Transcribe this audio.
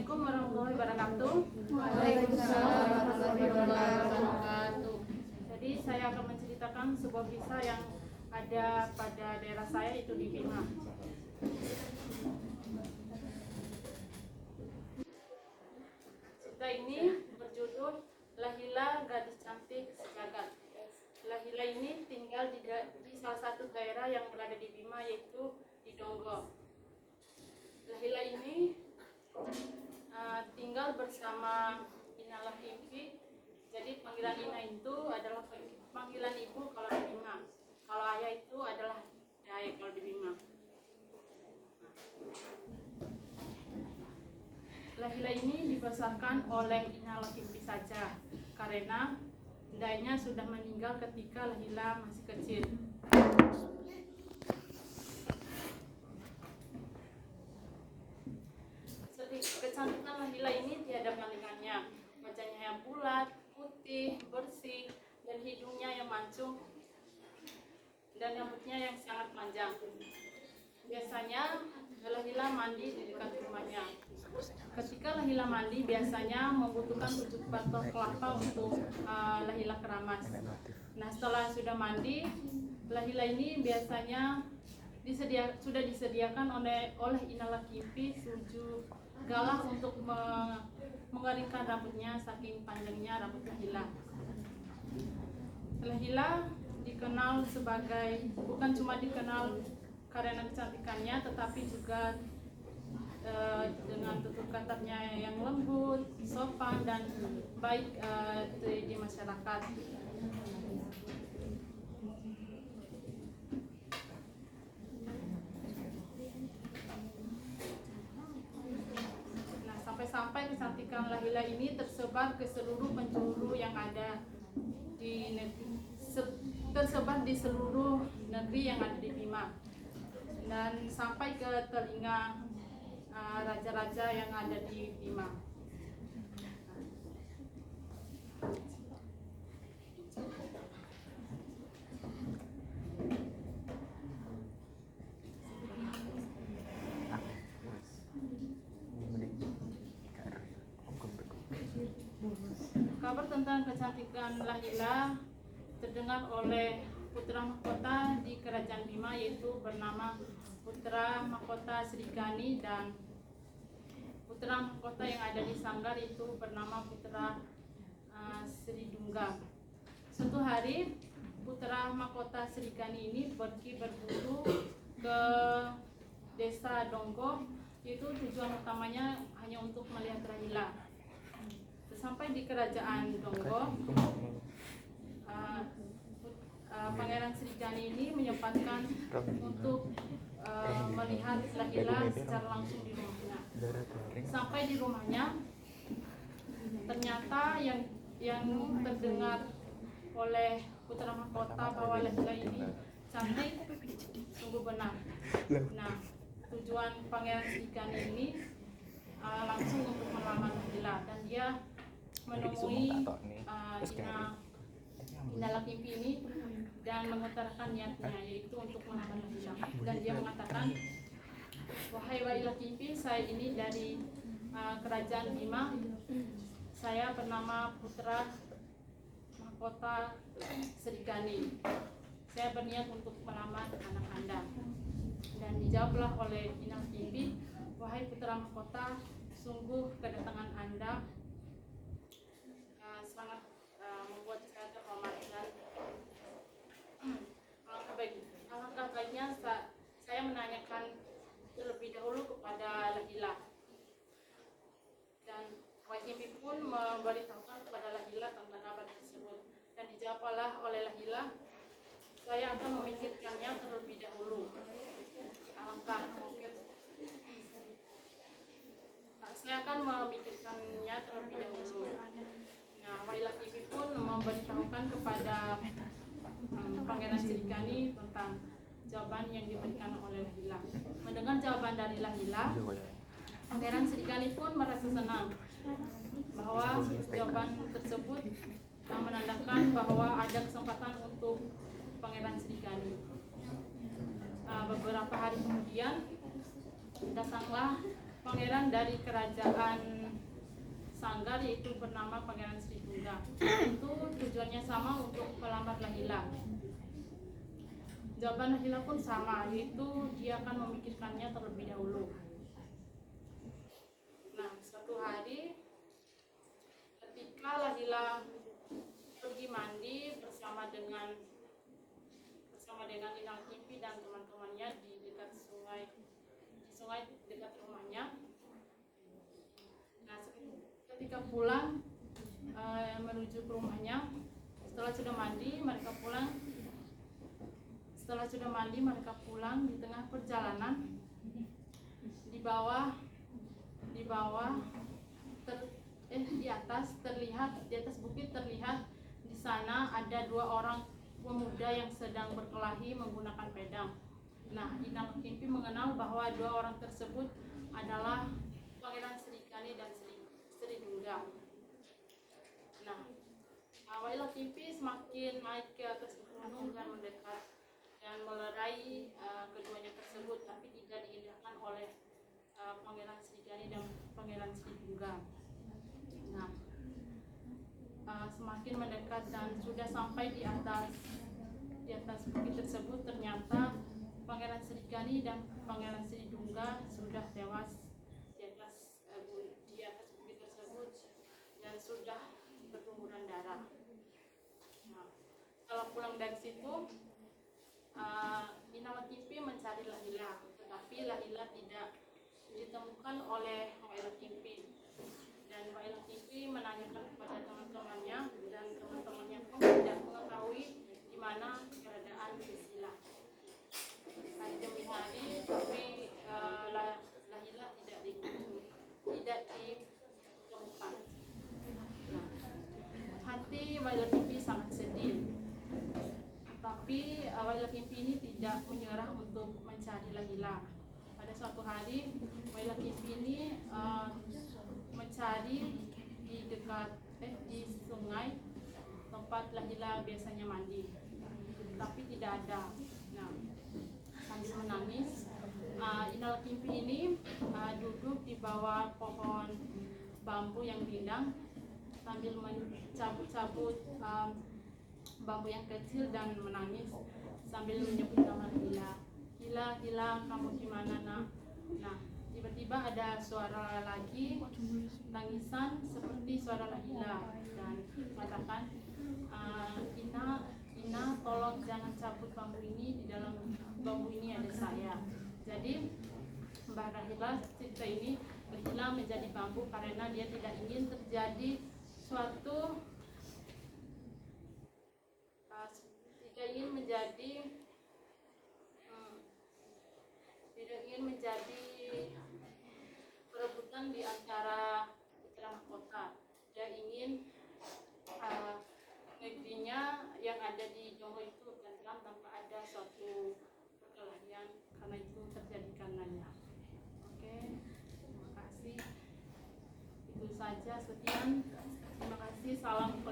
Assalamualaikum warahmatullahi wabarakatuh. Waalaikumsalam warahmatullahi wabarakatuh. Jadi saya akan menceritakan sebuah kisah yang ada pada daerah saya, itu di Bima. Cerita ini berjudul Lahila, gadis cantik sejagat. Lahila ini tinggal di salah satu daerah yang berada di Bima, yaitu di Donggo. Lahila ini tinggal bersama Inalah Kimpi. Jadi panggilan Ina itu adalah panggilan ibu kalau di Bima. Kalau ayah itu adalah Dai kalau di Bima. Lahila ini dibesarkan oleh Inalah Kimpi saja, karena Dainya sudah meninggal ketika Lahila masih kecil. Kecantikan Lahila ini tiada bandingannya. Wajahnya yang bulat, putih, bersih, dan hidungnya yang mancung, dan rambutnya yang sangat panjang. Biasanya Lahila mandi di dekat rumahnya. Ketika Lahila mandi, biasanya membutuhkan 7 batok kelapa untuk Lahila keramas. Nah, setelah sudah mandi, Lahila ini biasanya sudah disediakan oleh Inalah Kimpi 7 galah untuk mengeringkan rambutnya, saking panjangnya rambut Lahila. Lahila dikenal sebagai, bukan cuma dikenal karena kecantikannya, tetapi juga dengan tutur katanya yang lembut, sopan, dan baik di masyarakat. Sampai kecantikan Lahila ini tersebar ke seluruh penjuru yang ada di tersebar di seluruh negeri yang ada di Bima, dan sampai ke telinga raja-raja yang ada di Bima. Kabar tentang kecantikan Lahila terdengar oleh putra mahkota di kerajaan Bima, yaitu bernama Putra Mahkota Srikani, dan putra mahkota yang ada di Sanggar itu bernama Putra Sridungga. Suatu hari putra mahkota Srikani ini pergi berburu ke desa Donggo, yaitu tujuan utamanya hanya untuk melihat Lahila. Sampai di kerajaan Donggo, Pangeran Srikani ini menyempatkan untuk melihat Lahila secara langsung di rumahnya. Sampai di rumahnya, ternyata yang terdengar oleh putra mahkota bahwa Lahila ini cantik sungguh benar. Nah, tujuan Pangeran Srikani ini langsung untuk melamar Lahila, dan dia menemui Inalah Kimpi ini dan mengutarakan niatnya, yaitu untuk melamar Lahila. Dan dia mengatakan, "Wahai Inalah Kimpi, saya ini dari kerajaan Bima. Saya bernama Putra Mahkota Srikani. Saya berniat untuk melamar anak Anda." Dan dijawablah oleh Inalah Kimpi, "Wahai Putra Mahkota, sungguh kedatangan Anda sangat membuat saya terhormat, dan alangkah baiknya saya menanyakan terlebih dahulu kepada Lahila." Dan Kimpi pun memberitahukan kepada Lahila tentang kabar tersebut, dan dijawablah oleh Lahila, "Saya akan memikirkannya terlebih dahulu. Saya akan memikirkannya terlebih dahulu." Nah, Inalah Kimpi pun memberitahukan kepada Pangeran Srikani tentang jawaban yang diberikan oleh Lahila. Mendengar jawaban dari Lahila, Pangeran Srikani pun merasa senang bahwa jawaban tersebut menandakan bahwa ada kesempatan untuk Pangeran Srikani. Beberapa hari kemudian datanglah pangeran dari kerajaan Sanggar, yaitu bernama Pangeran Sri Tunggal. Itu tujuannya sama untuk melamar Lahila. Jawaban Lahila pun sama, yaitu dia akan memikirkannya terlebih dahulu. Nah, suatu hari ketika Lahila pergi mandi bersama dengan Inal Kimpi dan teman-temannya di sungai dekat rumahnya. Nah, ketika pulang menuju ke rumahnya, setelah sudah mandi mereka pulang. Di tengah perjalanan, di atas bukit terlihat di sana ada 2 orang pemuda yang sedang berkelahi menggunakan pedang. Nah, Inal Kimpi mengenal bahwa 2 orang tersebut adalah Pangeran Srikandi dan Sri Tunggal. Nah, Inal Kimpi semakin naik ke atas gunung dan mendekat dan melerai keduanya tersebut, tapi tidak diindahkan oleh Pangeran Srikandi dan Pangeran Sri Tunggal. Nah, semakin mendekat dan sudah sampai di atas bukit tersebut, ternyata Pangeran Srikandi dan Pangeran Sri Tunggal sudah tewas di atas bukit tersebut dan sudah berlumuran darah. Nah, setelah pulang dari situ, Inal Kimpi mencari Lahila, tetapi Lahila tidak ditemukan oleh Inal Kimpi. Dan Inal Kimpi menanyakan kepada teman-temannya, dan teman-temannya pun tidak mengetahui di mana keberadaan Priscilla. Hari demi hari, tapi Lahila tidak ditemukan. Nah, hati Inal Kimpi sangat sedih. Tapi Inal Kimpi ini tidak menyerah untuk mencari Lahila. Pada suatu hari, Inal Kimpi ini mencari di sungai tempat Lahila biasanya mandi, tapi tidak ada. Nah, sambil menangis, Inal Kimpi ini duduk di bawah pohon bambu yang rindang sambil mencabut-cabut bambu yang kecil dan menangis sambil menyebut nama Lahila. Hila, kamu di mana, Nak? Nah, tiba-tiba ada suara lagi, tangisan seperti suara Lahila, dan mengatakan, Ina, tolong jangan cabut bambu ini, di dalam bambu ini ada saya. Jadi Mbak Lahila cerita ini, Lahila menjadi bambu karena dia tidak ingin terjadi suatu tidak ingin menjadi perebutan di antara putra mahkota. Dia ingin negerinya yang ada di Jongo itu tentram tanpa ada suatu perkelahian, karena itu terjadi karenanya. Oke, terima kasih. Itu saja, sekian. Terima kasih. Salam